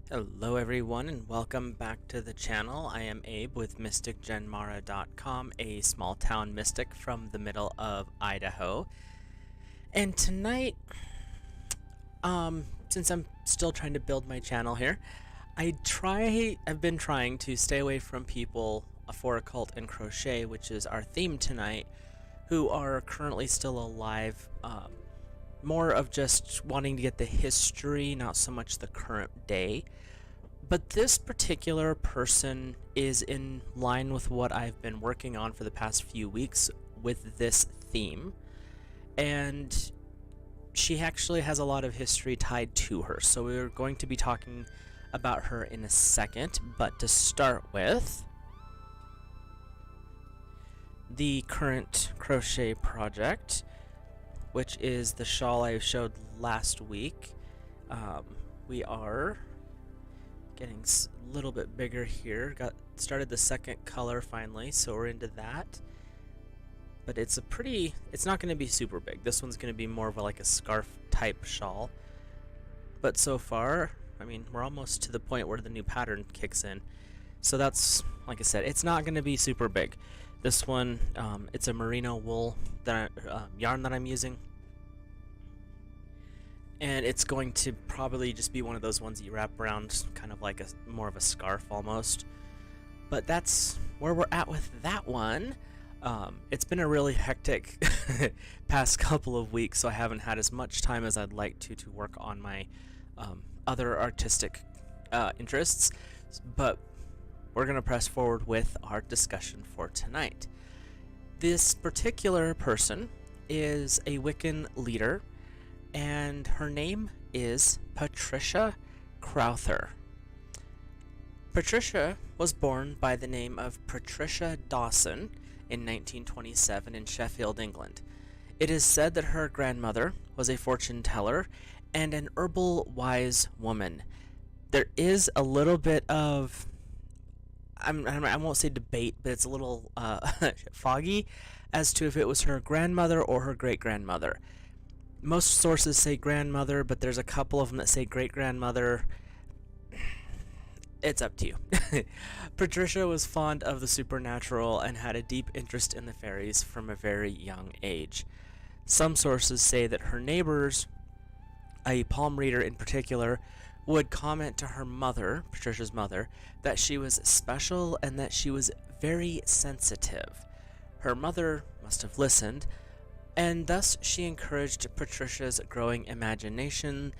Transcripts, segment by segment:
Hello everyone and welcome back to the channel. I am Abe with MysticGenMara.com, a small town mystic from the middle of Idaho. And tonight, since I'm still trying to build my channel here, I've been trying to stay away from people for Occult and Crochet, which is our theme tonight, who are currently still alive. More of just wanting to get the history, not so much the current day. But this particular person is in line with what I've been working on for the past few weeks with this theme. And she actually has a lot of history tied to her. So we're going to be talking about her in a second. But to start with, the current crochet project, which is the shawl I showed last week. We are getting a little bit bigger here. Started the second color finally, so we're into that. But it's not going to be super big. This one's going to be more of like a scarf type shawl. But so far, I mean, we're almost to the point where the new pattern kicks in. So that's, like I said, it's not going to be super big. This one, it's a merino wool yarn that I'm using, and it's going to probably just be one of those ones that you wrap around, kind of like more of a scarf almost. But that's where we're at with that one. It's been a really hectic past couple of weeks, so I haven't had as much time as I'd like to work on my other artistic interests, but we're going to press forward with our discussion for tonight. This particular person is a Wiccan leader, and her name is Patricia Crowther. Patricia was born by the name of Patricia Dawson in 1927 in Sheffield, England. It is said that her grandmother was a fortune teller and an herbal wise woman. There is a little bit of I won't say debate, but it's a little foggy as to if it was her grandmother or her great-grandmother. Most sources say grandmother, but there's a couple of them that say great-grandmother. It's up to you. Patricia was fond of the supernatural and had a deep interest in the fairies from a very young age. Some sources say that her neighbors, a palm reader in particular, would comment to her mother, Patricia's mother, that she was special and that she was very sensitive. Her mother must have listened, and thus she encouraged Patricia's growing imagination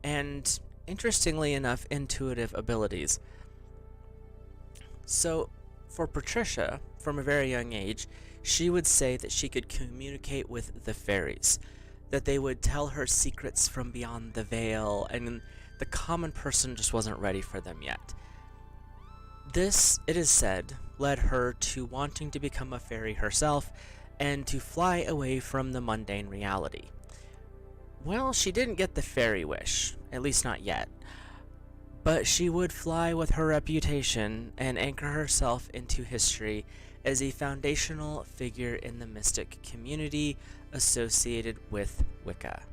and, interestingly enough, intuitive abilities. So, for Patricia, from a very young age, she would say that she could communicate with the fairies, that they would tell her secrets from beyond the veil, and the common person just wasn't ready for them yet. This, it is said, led her to wanting to become a fairy herself and to fly away from the mundane reality. Well, she didn't get the fairy wish, at least not yet, but she would fly with her reputation and anchor herself into history as a foundational figure in the mystic community associated with Wicca.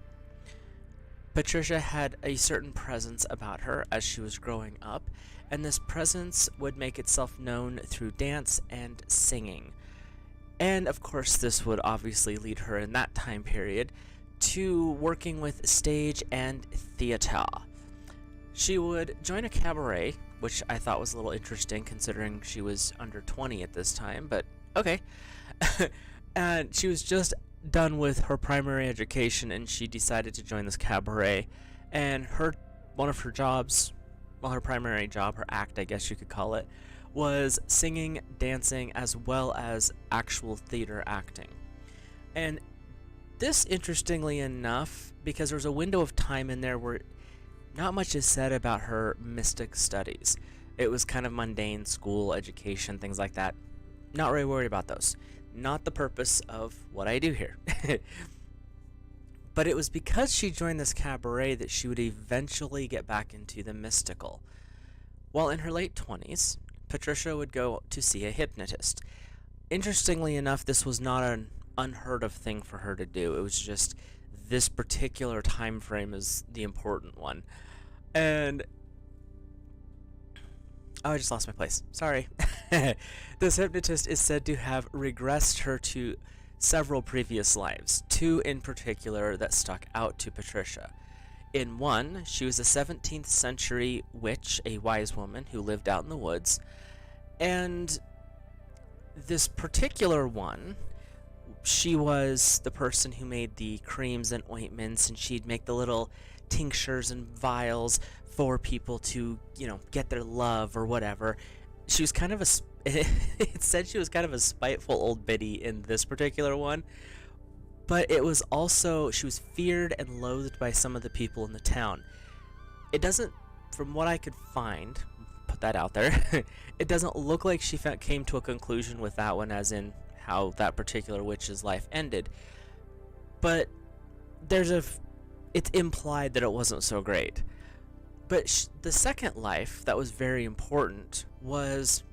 Patricia had a certain presence about her as she was growing up, and this presence would make itself known through dance and singing. And of course, this would obviously lead her in that time period to working with stage and theater. She would join a cabaret, which I thought was a little interesting considering she was under 20 at this time, but okay. And she was just done with her primary education and she decided to join this cabaret, and one of her jobs, well, her primary job, her act I guess you could call it, was singing, dancing, as well as actual theater acting. And this, interestingly enough, because there's a window of time in there where not much is said about her mystic studies. It was kind of mundane, school, education, things like that. Not really worried about those. Not the purpose of what I do here. But it was because she joined this cabaret that she would eventually get back into the mystical. While in her late 20s, Patricia would go to see a hypnotist. Interestingly enough, this was not an unheard of thing for her to do. It was just this particular time frame is the important one. And Oh, I just lost my place. Sorry. This hypnotist is said to have regressed her to several previous lives, two in particular that stuck out to Patricia. In one, she was a 17th century witch, a wise woman who lived out in the woods, and this particular one, she was the person who made the creams and ointments, and she'd make the little tinctures and vials for people to, get their love or whatever. She was kind of it said she was kind of a spiteful old biddy in this particular one, but it was also, she was feared and loathed by some of the people in the town. It doesn't, from what I could find, put that out there, it doesn't look like she came to a conclusion with that one, as in how that particular witch's life ended. But it's implied that it wasn't so great. But the second life that was very important was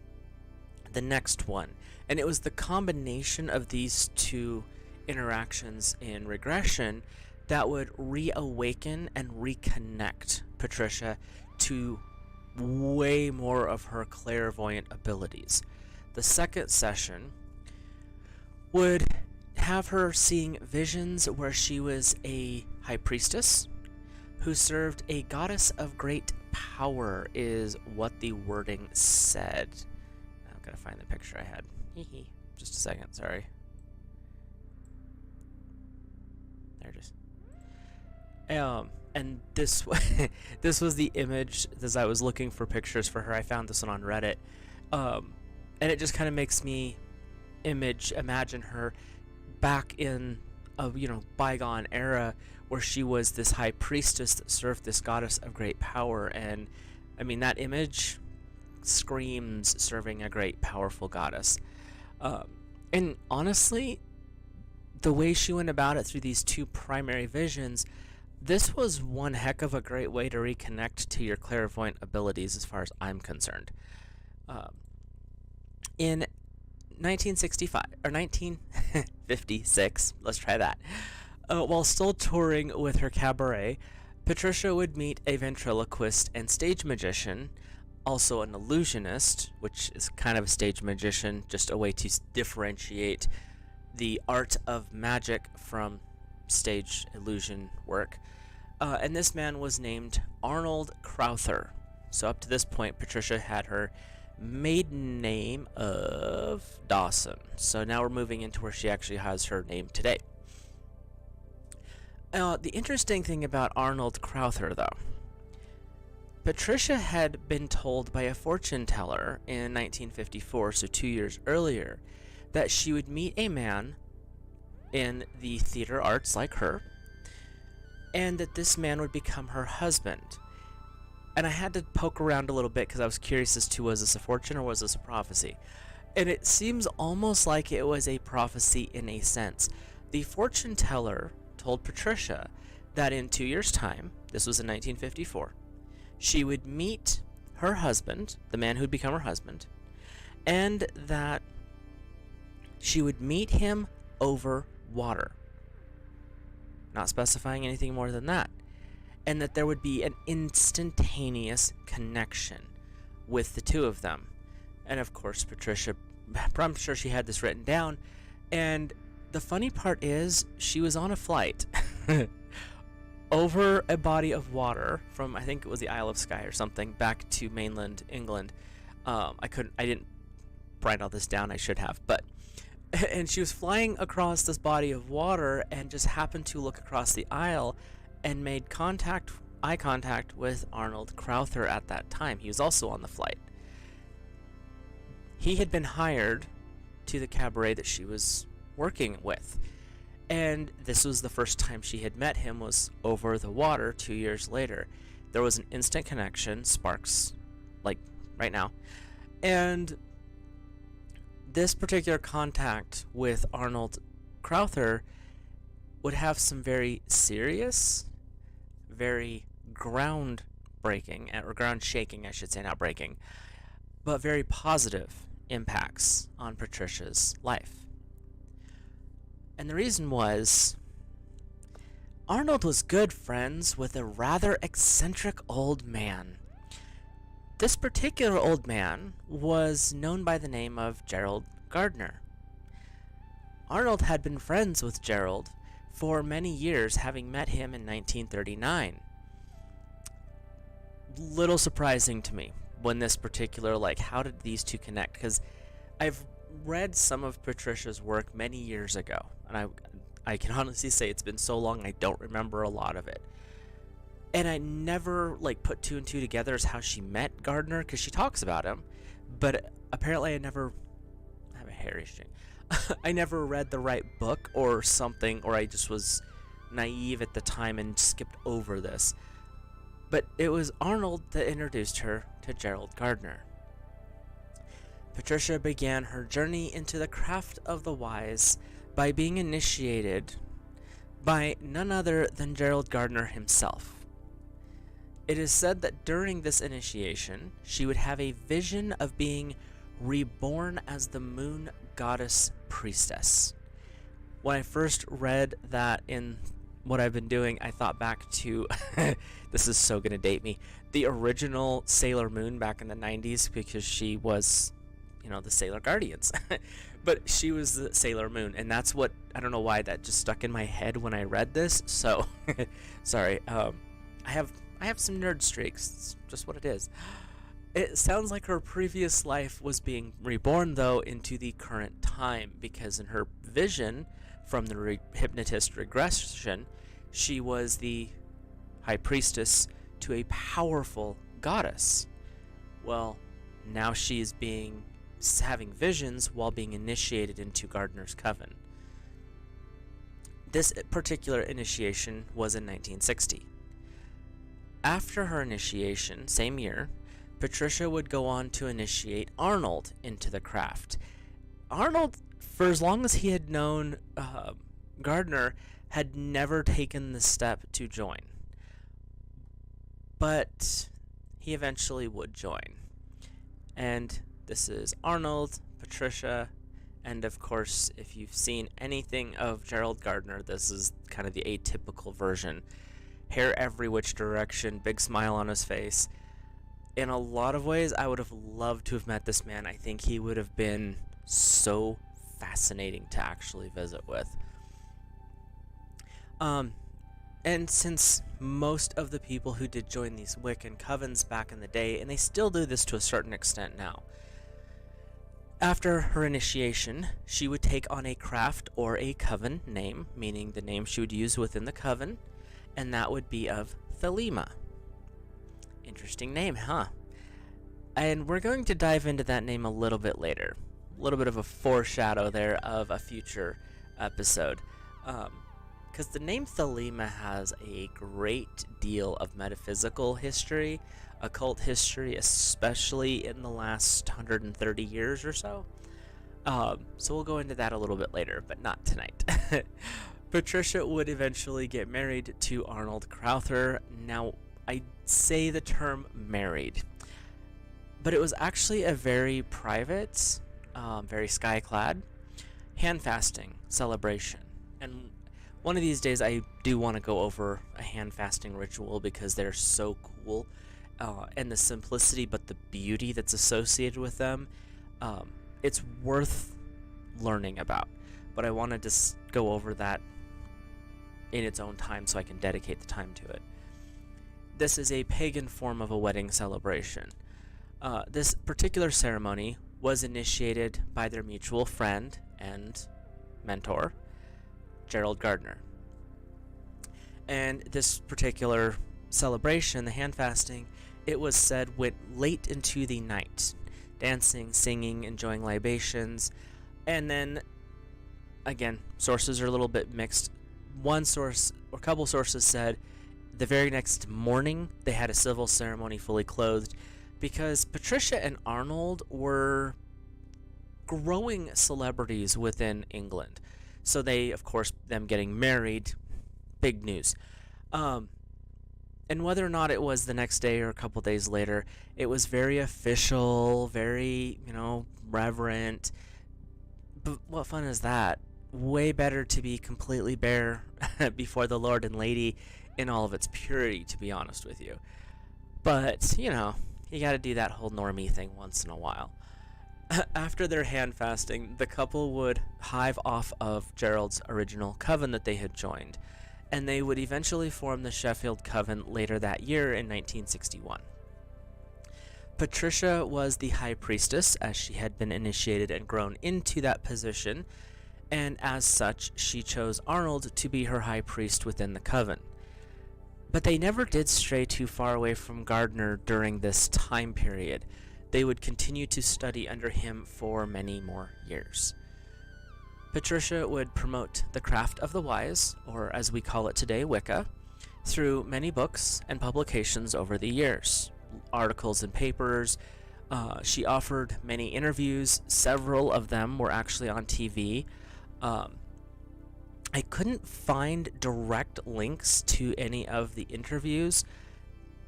the next one. And it was the combination of these two interactions in regression that would reawaken and reconnect Patricia to way more of her clairvoyant abilities. The second session would have her seeing visions where she was a high priestess who served a goddess of great power, is what the wording said. Now I've got to find the picture I had. Just a second, sorry. There it is. And this this was the image. As I was looking for pictures for her, I found this one on Reddit, and it just kind of makes me imagine her back in a bygone era where she was this high priestess that served this goddess of great power. And I mean, that image screams serving a great powerful goddess. And honestly, the way she went about it through these two primary visions, this was one heck of a great way to reconnect to your clairvoyant abilities as far as I'm concerned. In 1965 or 1956, let's try that. While still touring with her cabaret, Patricia would meet a ventriloquist and stage magician, also an illusionist, which is kind of a stage magician, just a way to differentiate the art of magic from stage illusion work. And this man was named Arnold Crowther. So up to this point, Patricia had her maiden name of Dawson. So now we're moving into where she actually has her name today. The interesting thing about Arnold Crowther, though, Patricia had been told by a fortune teller in 1954, so 2 years earlier, that she would meet a man in the theater arts like her, and that this man would become her husband. And I had to poke around a little bit because I was curious as to, was this a fortune or was this a prophecy? And it seems almost like it was a prophecy in a sense. The fortune teller told Patricia that in 2 years' time, this was in 1954, she would meet her husband, the man who would become her husband, and that she would meet him over water. Not specifying anything more than that. And that there would be an instantaneous connection with the two of them. And of course, Patricia, I'm sure she had this written down. And the funny part is, she was on a flight over a body of water from, I think it was the Isle of Skye or something, back to mainland England. I didn't write all this down, I should have, but and she was flying across this body of water and just happened to look across the aisle and made eye contact with Arnold Crowther at that time. He was also on the flight. He had been hired to the cabaret that she was working with, and this was the first time she had met him, was over the water 2 years later. There was an instant connection, sparks, like right now, and this particular contact with Arnold Crowther would have some very serious, very ground-breaking, or ground-shaking, I should say, not breaking, but very positive impacts on Patricia's life. And the reason was, Arnold was good friends with a rather eccentric old man. This particular old man was known by the name of Gerald Gardner. Arnold had been friends with Gerald for many years, having met him in 1939. Little surprising to me when this particular, how did these two connect? Because I've read some of Patricia's work many years ago, and I can honestly say it's been so long I don't remember a lot of it. And I never put two and two together as how she met Gardner, because she talks about him, but apparently I have a hairy string. I never read the right book or something, or I just was naive at the time and skipped over this. But it was Arnold that introduced her to Gerald Gardner. Patricia began her journey into the craft of the wise by being initiated by none other than Gerald Gardner himself. It is said that during this initiation, she would have a vision of being reborn as the moon goddess priestess. When I first read that in what I've been doing, I thought back to, this is so gonna date me, the original Sailor Moon back in the 90s, because she was, the Sailor Guardians. But she was the Sailor Moon, and that's what, I don't know why that just stuck in my head when I read this, so, sorry. I have some nerd streaks, it's just what it is. It sounds like her previous life was being reborn, though, into the current time, because in her vision from the hypnotist regression, she was the High Priestess to a powerful goddess. Well, now she is having visions while being initiated into Gardner's coven. This particular initiation was in 1960. After her initiation, same year, Patricia would go on to initiate Arnold into the craft. Arnold, for as long as he had known Gardner, had never taken the step to join. But he eventually would join. And this is Arnold, Patricia, and of course, if you've seen anything of Gerald Gardner, this is kind of the atypical version. Hair every which direction, big smile on his face. In a lot of ways, I would have loved to have met this man. I think he would have been so fascinating to actually visit with. And since most of the people who did join these Wiccan covens back in the day, and they still do this to a certain extent now, after her initiation, she would take on a craft or a coven name, meaning the name she would use within the coven, and that would be of Thelema. Interesting name, huh? And we're going to dive into that name a little bit later. A little bit of a foreshadow there of a future episode. Because the name Thelema has a great deal of metaphysical history, occult history, especially in the last 130 years or so. So we'll go into that a little bit later, but not tonight. Patricia would eventually get married to Arnold Crowther. Now, I say the term married, but it was actually a very private, very sky-clad, hand-fasting celebration. And one of these days I do want to go over a hand-fasting ritual because they're so cool, and the simplicity but the beauty that's associated with them, it's worth learning about. But I wanted to go over that in its own time so I can dedicate the time to it. This is a pagan form of a wedding celebration. This particular ceremony was initiated by their mutual friend and mentor, Gerald Gardner. And this particular celebration, the hand fasting, it was said went late into the night. Dancing, singing, enjoying libations, and then, again, sources are a little bit mixed. One source, or a couple sources said, the very next morning, they had a civil ceremony fully clothed, because Patricia and Arnold were growing celebrities within England. So they, of course, them getting married, big news. And whether or not it was the next day or a couple days later, it was very official, very, reverent. But what fun is that? Way better to be completely bare before the Lord and Lady in all of its purity, to be honest with you. But, You gotta do that whole normie thing once in a while. After their hand fasting, the couple would hive off of Gerald's original coven that they had joined, and they would eventually form the Sheffield Coven later that year in 1961. Patricia was the High Priestess, as she had been initiated and grown into that position, and as such, she chose Arnold to be her High Priest within the Coven. But they never did stray too far away from Gardner during this time period. They would continue to study under him for many more years. Patricia would promote the craft of the wise, or as we call it today, Wicca, through many books and publications over the years, articles and papers. She offered many interviews. Several of them were actually on TV. I couldn't find direct links to any of the interviews,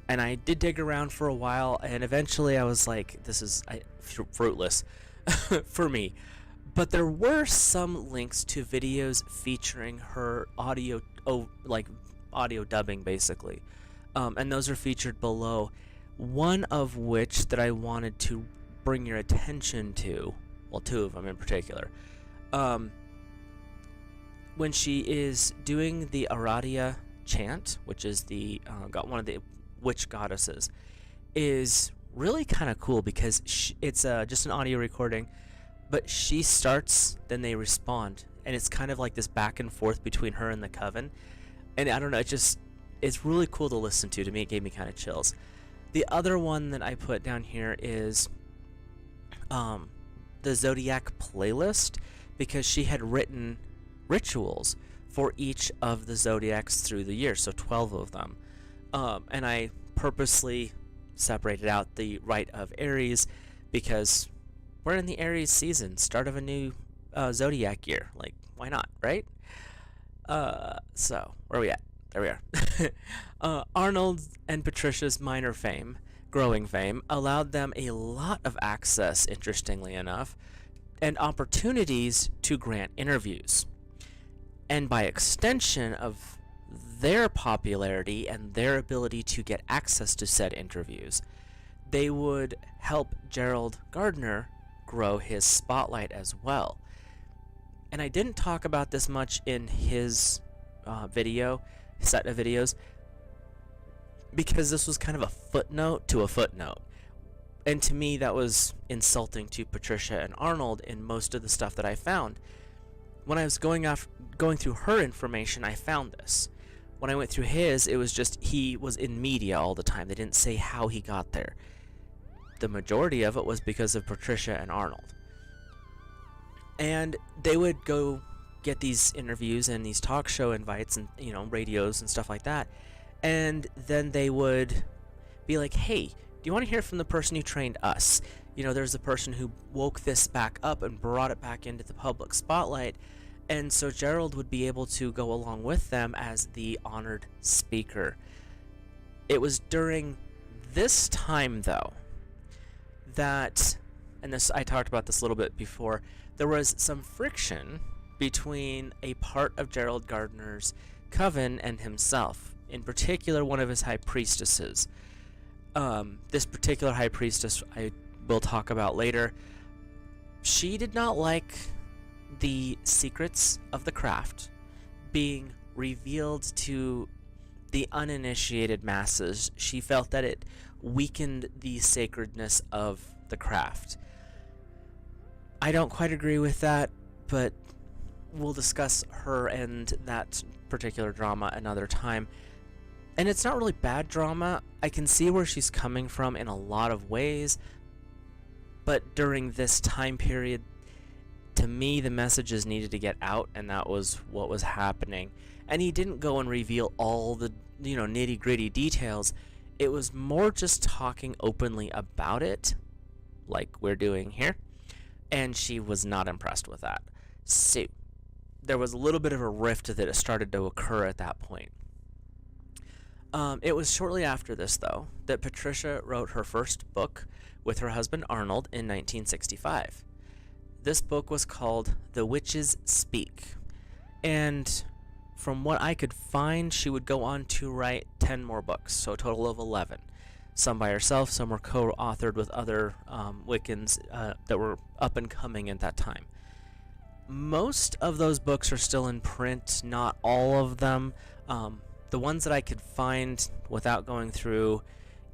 and I did dig around for a while, and eventually I was like, this is fruitless for me. But there were some links to videos featuring her audio dubbing, basically. And those are featured below. One of which that I wanted to bring your attention to, well, two of them in particular. When she is doing the Aradia chant, which is the one of the witch goddesses, is really kind of cool because it's just an audio recording, but she starts, then they respond, and it's kind of like this back and forth between her and the Coven, and I don't know, it's really cool to listen to. To me, it gave me kind of chills. The other one that I put down here is the Zodiac playlist, because she had written rituals for each of the zodiacs through the year, so 12 of them. And I purposely separated out the Rite of Aries because we're in the Aries season, start of a new zodiac year. Like, why not, right? So, where are we at? There we are. Arnold and Patricia's minor fame, growing fame, allowed them a lot of access, interestingly enough, and opportunities to grant interviews. And by extension of their popularity and their ability to get access to said interviews, they would help Gerald Gardner grow his spotlight as well. And I didn't talk about this much in his set of videos, because this was kind of a footnote to a footnote. And to me, that was insulting to Patricia and Arnold in most of the stuff that I found. When I was going through her information, I found this. When I went through his, it was just he was in media all the time. They didn't say how he got there. The majority of it was because of Patricia and Arnold. And they would go get these interviews and these talk show invites and, radios and stuff like that. And then they would be like, hey, do you want to hear from the person who trained us? There's the person who woke this back up and brought it back into the public spotlight. And so Gerald would be able to go along with them as the honored speaker. It was during this time, though, that, and this I talked about this a little bit before, there was some friction between a part of Gerald Gardner's coven and himself, in particular one of his high priestesses. This particular high priestess I will talk about later. She did not like the secrets of the craft being revealed to the uninitiated masses. She felt that it weakened the sacredness of the craft. I don't quite agree with that, but we'll discuss her and that particular drama another time. And it's not really bad drama. I can see where she's coming from in a lot of ways, but during this time period, to me, the messages needed to get out, and that was what was happening. And he didn't go and reveal all the, nitty-gritty details. It was more just talking openly about it, like we're doing here, and she was not impressed with that. So, there was a little bit of a rift that started to occur at that point. It was shortly after this, though, that Patricia wrote her first book with her husband Arnold in 1965. This book was called The Witches Speak, and from what I could find, she would go on to write 10 more books, so a total of 11. Some by herself, some were co-authored with other Wiccans that were up and coming at that time. Most of those books are still in print, not all of them. The ones that I could find without going through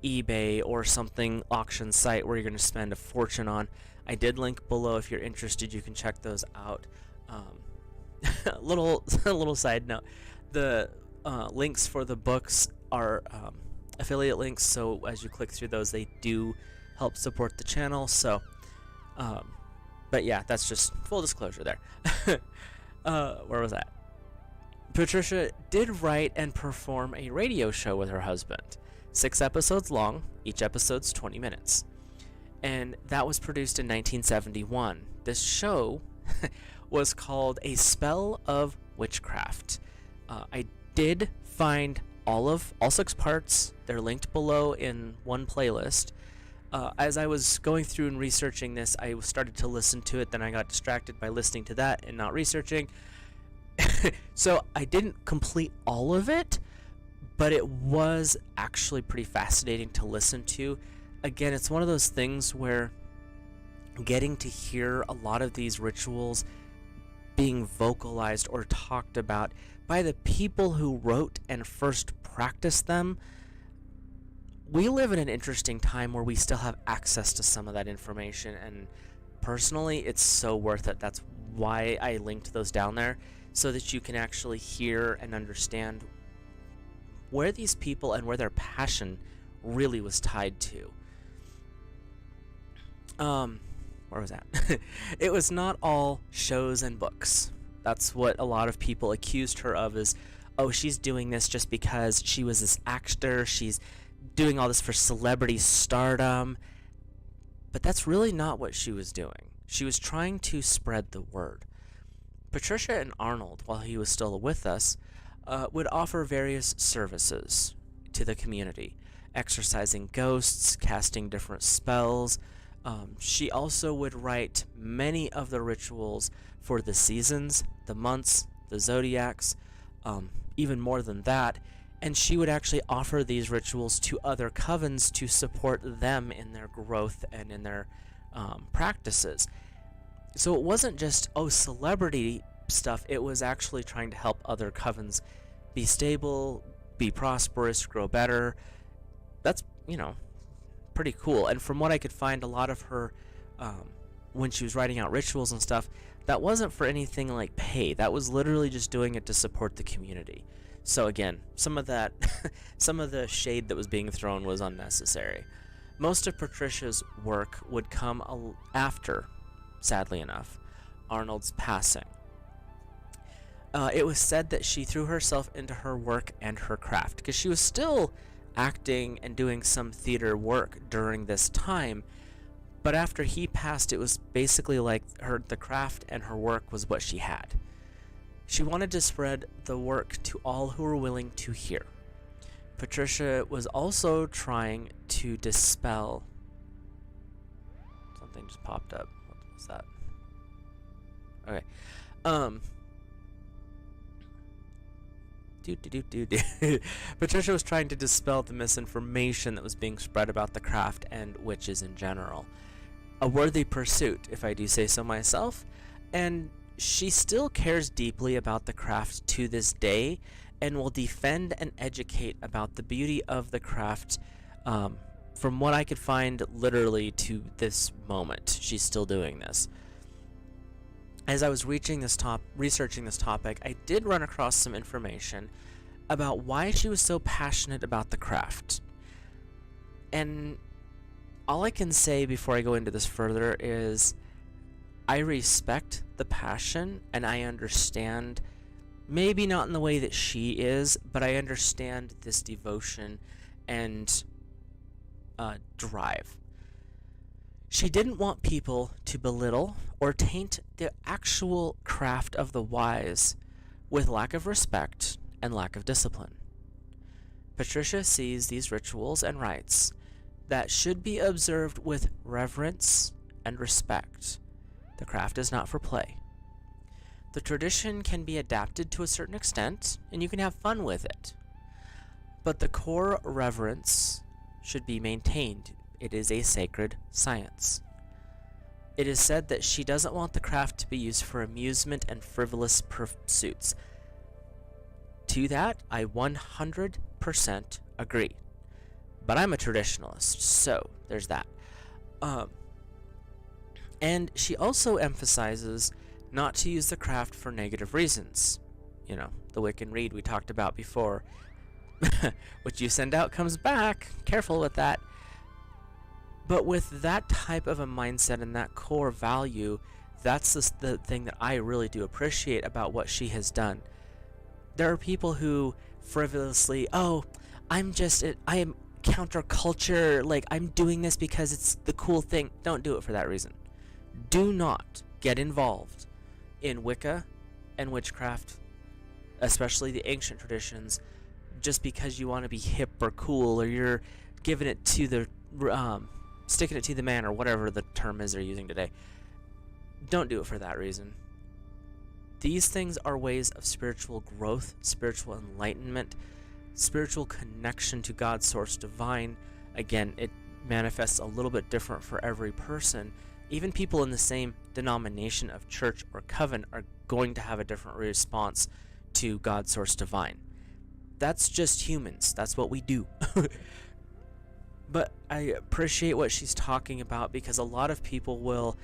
eBay or something auction site where you're going to spend a fortune on, I did link below. If you're interested, you can check those out. A little side note, the links for the books are affiliate links, so as you click through those, they do help support the channel. So but yeah, that's just full disclosure there. Where was that? Patricia did write and perform a radio show with her husband. 6 episodes long, each episode's 20 minutes. And that was produced in 1971. This show was called A Spell of Witchcraft. I did find all 6 parts. They're linked below in one playlist. As I was going through and researching this, I started to listen to it, then I got distracted by listening to that and not researching. So I didn't complete all of it, but it was actually pretty fascinating to listen to. Again, it's one of those things where getting to hear a lot of these rituals being vocalized or talked about by the people who wrote and first practiced them, we live in an interesting time where we still have access to some of that information, and personally, it's so worth it. That's why I linked those down there, so that you can actually hear and understand where these people and where their passion really was tied to. Where was that? It was not all shows and books. That's what a lot of people accused her of, is, oh, she's doing this just because she was this actor, she's doing all this for celebrity stardom. But that's really not what she was doing. She was trying to spread the word. Patricia and Arnold, while he was still with us, would offer various services to the community, exorcising ghosts, casting different spells. She also would write many of the rituals for the seasons, the months, the zodiacs, even more than that, and she would actually offer these rituals to other covens to support them in their growth and in their practices. So it wasn't just, oh, celebrity stuff, it was actually trying to help other covens be stable, be prosperous, grow better. That's, pretty cool. And from what I could find, a lot of her, when she was writing out rituals and stuff, that wasn't for anything like pay. That was literally just doing it to support the community. So again, some of that, some of the shade that was being thrown was unnecessary. Most of Patricia's work would come after, sadly enough, Arnold's passing. It was said that she threw herself into her work and her craft, because she was still acting and doing some theater work during this time, but after he passed, it was basically like the craft and her work was what she had. She wanted to spread the work to all who were willing to hear. Patricia was also trying to dispel... Something just popped up. What was that? Okay. Patricia was trying to dispel the misinformation that was being spread about the craft and witches in general. A worthy pursuit, if I do say so myself, and she still cares deeply about the craft to this day and will defend and educate about the beauty of the craft. From what I could find, literally to this moment, she's still doing this. As I was researching this topic, I did run across some information about why she was so passionate about the craft. And all I can say before I go into this further is I respect the passion, and I understand, maybe not in the way that she is, but I understand this devotion and drive. She didn't want people to belittle or taint the actual craft of the wise with lack of respect and lack of discipline. Patricia sees these rituals and rites that should be observed with reverence and respect. The craft is not for play. The tradition can be adapted to a certain extent, and you can have fun with it. But the core reverence should be maintained. It is a sacred science. It is said that she doesn't want the craft to be used for amusement and frivolous pursuits. To that, I 100% agree. But I'm a traditionalist, so there's that. And she also emphasizes not to use the craft for negative reasons. You know, the Wiccan read we talked about before. What you send out comes back. Careful with that. But with that type of a mindset and that core value, that's the thing that I really do appreciate about what she has done. There are people who frivolously, I am counterculture, like I'm doing this because it's the cool thing. Don't do it for that reason. Do not get involved in Wicca and witchcraft, especially the ancient traditions, just because you want to be hip or cool, or you're giving it to the sticking it to the man, or whatever the term is they're using today. Don't do it for that reason. These things are ways of spiritual growth, spiritual enlightenment, spiritual connection to God's source divine. Again, it manifests a little bit different for every person. Even people in the same denomination of church or coven are going to have a different response to God's source divine. That's just humans. That's what we do. But I appreciate what she's talking about, because a lot of people will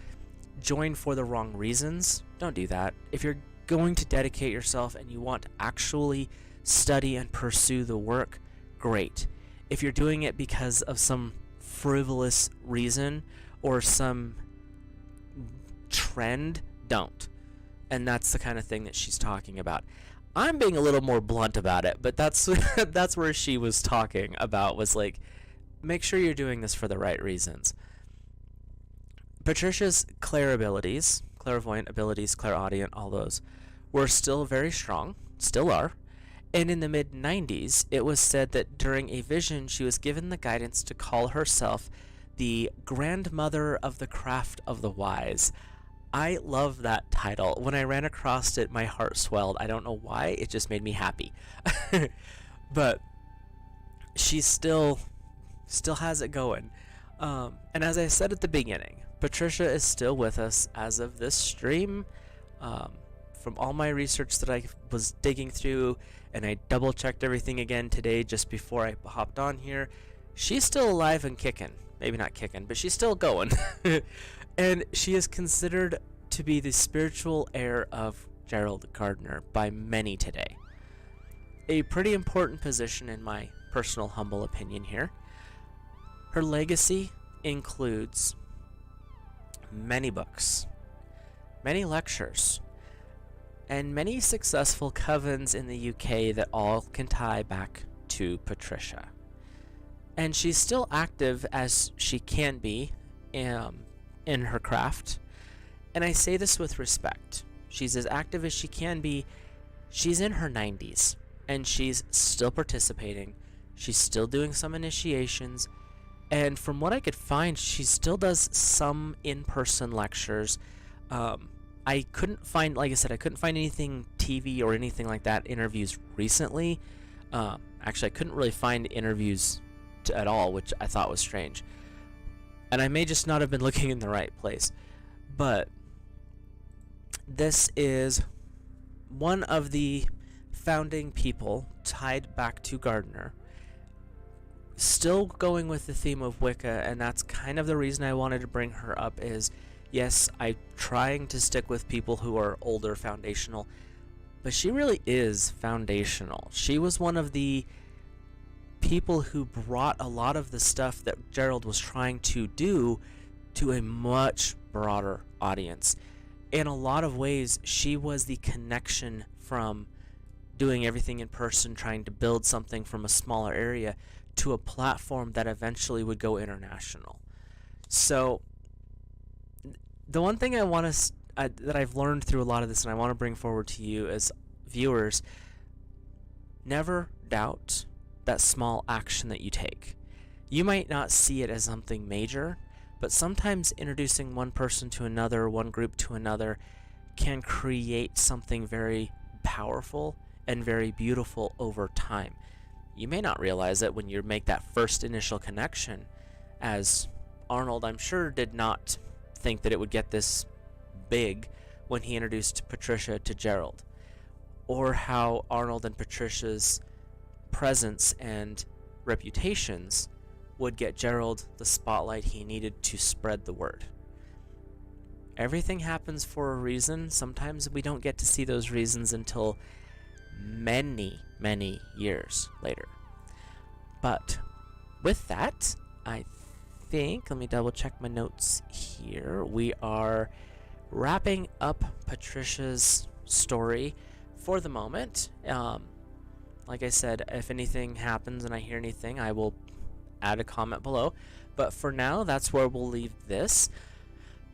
join for the wrong reasons. Don't do that. If you're going to dedicate yourself and you want to actually study and pursue the work, great. If you're doing it because of some frivolous reason or some trend, don't. And that's the kind of thing that she's talking about. I'm being a little more blunt about it, but that's that's where she was talking about, was like, make sure you're doing this for the right reasons. Patricia's clairvoyant abilities, clairaudient, all those, were still very strong, still are. And in the mid-90s, it was said that during a vision, she was given the guidance to call herself the grandmother of the craft of the wise. I love that title. When I ran across it, my heart swelled. I don't know why, it just made me happy. But she still has it going. And as I said at the beginning, Patricia is still with us as of this stream. From all my research that I was digging through, and I double-checked everything again today just before I hopped on here, she's still alive and kicking. Maybe not kicking, but she's still going. And she is considered to be the spiritual heir of Gerald Gardner by many today. A pretty important position in my personal humble opinion here. Her legacy includes many books, many lectures, and many successful covens in the UK that all can tie back to Patricia. And she's still active as she can be in her craft. And I say this with respect. She's as active as she can be. She's in her 90s, and she's still participating. She's still doing some initiations. And from what I could find, she still does some in-person lectures. I couldn't find, like I said, I couldn't find anything TV or anything like that, interviews recently. Actually, I couldn't really find interviews at all, which I thought was strange. And I may just not have been looking in the right place. But this is one of the founding people tied back to Gardner. Still going with the theme of Wicca, and that's kind of the reason I wanted to bring her up is, yes, I'm trying to stick with people who are older, foundational, but she really is foundational. She was one of the people who brought a lot of the stuff that Gerald was trying to do to a much broader audience. In a lot of ways, she was the connection from doing everything in person, trying to build something from a smaller area, to a platform that eventually would go international. So the one thing I want to that I've learned through a lot of this, and I want to bring forward to you as viewers, never doubt that small action that you take. You might not see it as something major, but sometimes introducing one person to another, one group to another, can create something very powerful and very beautiful over time. You may not realize it when you make that first initial connection, as Arnold, I'm sure, did not think that it would get this big when he introduced Patricia to Gerald, or how Arnold and Patricia's presence and reputations would get Gerald the spotlight he needed to spread the word. Everything happens for a reason. Sometimes we don't get to see those reasons until many, many years later. But with that, I think, let me double check my notes here. We are wrapping up Patricia's story for the moment. Like I said, if anything happens and I hear anything, I will add a comment below. But for now, that's where we'll leave this.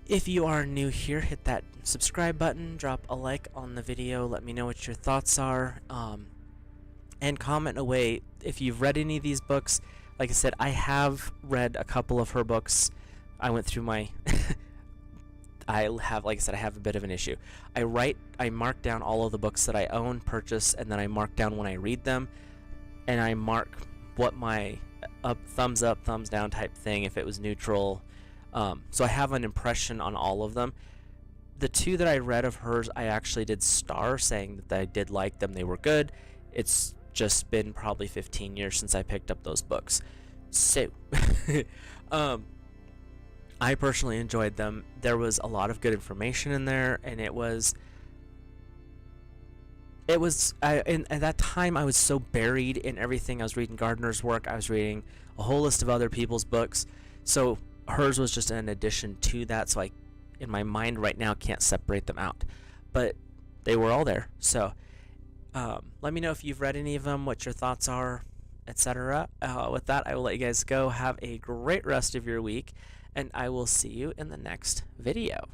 If you are new here, hit that subscribe button, drop a like on the video, let me know what your thoughts are, and comment away if you've read any of these books. Like I said, I have read a couple of her books. I went through my I have a bit of an issue. I mark down all of the books that I own, purchase, and then I mark down when I read them, and I mark what my thumbs up, thumbs down type thing, if it was neutral. So I have an impression on all of them. The two that I read of hers, I actually did star, saying that I did like them, they were good. It's just been probably 15 years since I picked up those books. So, I personally enjoyed them. There was a lot of good information in there, and at that time I was so buried in everything. I was reading Gardner's work, I was reading a whole list of other people's books, so hers was just an addition to that, so I, in my mind right now, can't separate them out. But they were all there, so let me know if you've read any of them, what your thoughts are, etc. With that, I will let you guys go. Have a great rest of your week, and I will see you in the next video.